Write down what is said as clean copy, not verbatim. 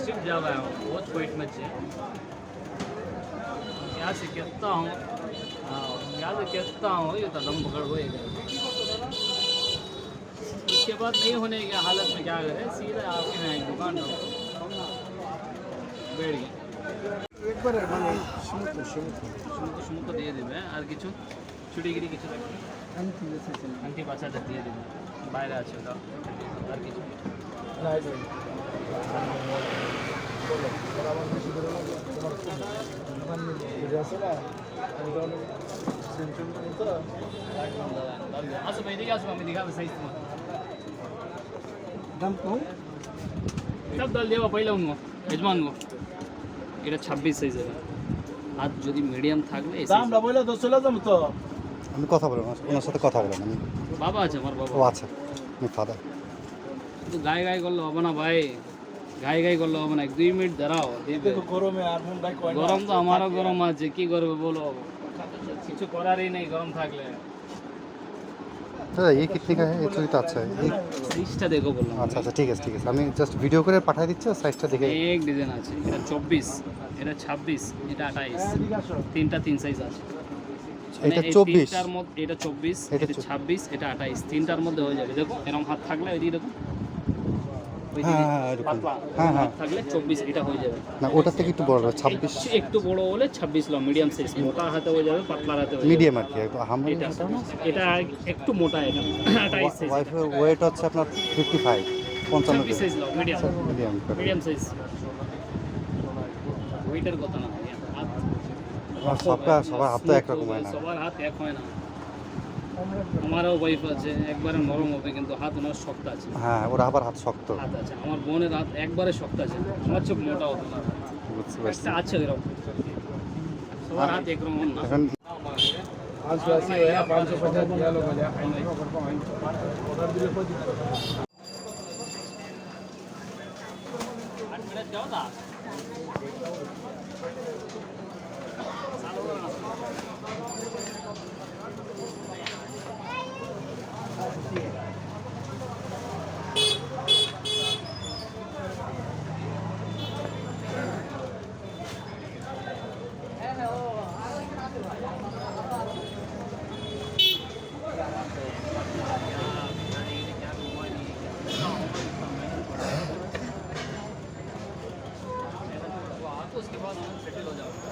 Shift जा रहा हूँ बहुत वेट में से यहाँ से कहता हूँ यहाँ से कहता हूँ ये तो दम पकड़ होएगा। उसके बाद नहीं होने की हालत में क्या करें सीधा आपके यहाँ एक दुकान बैठ गए একবারে মানে সীমিত সীমিত সুমুখ দিয়ে দেবে আর কিছু ছুটিগিরি কিছু আমি কি বলছিলাম আন্টি বাচ্চাটা দিয়ে দেবে বাইরে আছে ওটা আর কিছু রাইট বলো আমার বেশি করে না তোমার দোকান নিয়ে আসে না আমি তো সেন্ট্রাল তো আসো ভাই এদিকে আসো আমি দেখাবো সাইজ তোমার দাম কম সব ডাল দেওয়া পয়লা উনগো यजमान गो এটা 26 সাইজ হবে আর যদি মিডিয়াম থাকবে এই দামটা বলে তো চলে যাবো তো আমি কথা বলবো ওনার সাথে কথা বললাম আমি বাবা আছে আমার বাবা ও আচ্ছা আমি ফাদার তো গায়ে গায়ে করলে হবে না ভাই গায়ে গায়ে করলে হবে না 2 মিনিট দাঁড়াও দেবে দেখো গরমে আর মন ভাই কয় না গরম তো আমারও গরম আছে কি করবে বলো কিছু করারই নেই গরম থাকলে দাদা ये कितने का है ये तो अच्छा है ये সাইজটা দেখো বললাম আচ্ছা আচ্ছা ঠিক আছে আমি জাস্ট ভিডিও করে পাঠিয়ে দিচ্ছি সাইজটা দেখে এক ডিজাইন আছে এটা 24 এটা 26 এটা 28 তিনটা তিন সাইজ আছে এটা এই 24 তিনটার মধ্যে এটা 24 এটা 26 এটা 28 তিনটার মধ্যে হয়ে যাবে দেখো এরকম হাত থাকলে ওইদিকে দেখো হ্যাঁ এরকম পাতলা হ্যাঁ হ্যাঁ থাকলে 24 এটা হয়ে যাবে না ওটার থেকে একটু বড় 26 একটু বড় হলে 26 লো মিডিয়াম সাইজ মোটা হাতে হয়ে যাবে পাতলা হাতে হয়ে যাবে মিডিয়াম আর কি আমরা এটা এটা একটু মোটা এটা 28 সাইজ ওয়াইফের ওয়েট হচ্ছে আপনার 55 55 26 সাইজ লো medium medium medium size waiter কথা না আর সবার হাত তো একরকম হয় না সবার হাত এক হয় না আমারও ওয়াইফ আছে একবারে নরম হবে কিন্তু হাত ওনার শক্ত আছে হ্যাঁ ওরা আবার হাত শক্ত হাত আছে আমার বোনের হাত একবারে শক্ত আছে আমার চোখ মোটা হতো না বুঝতে পারছি একটা আছে এরকম সবার হাত একরকম না এখন 580 है 550 दिया लोग ले ऑर्डर दिले कोई दिक्कत नहीं 8 मिनट जाओ ना उसके बाद हम सेटल हो जाओ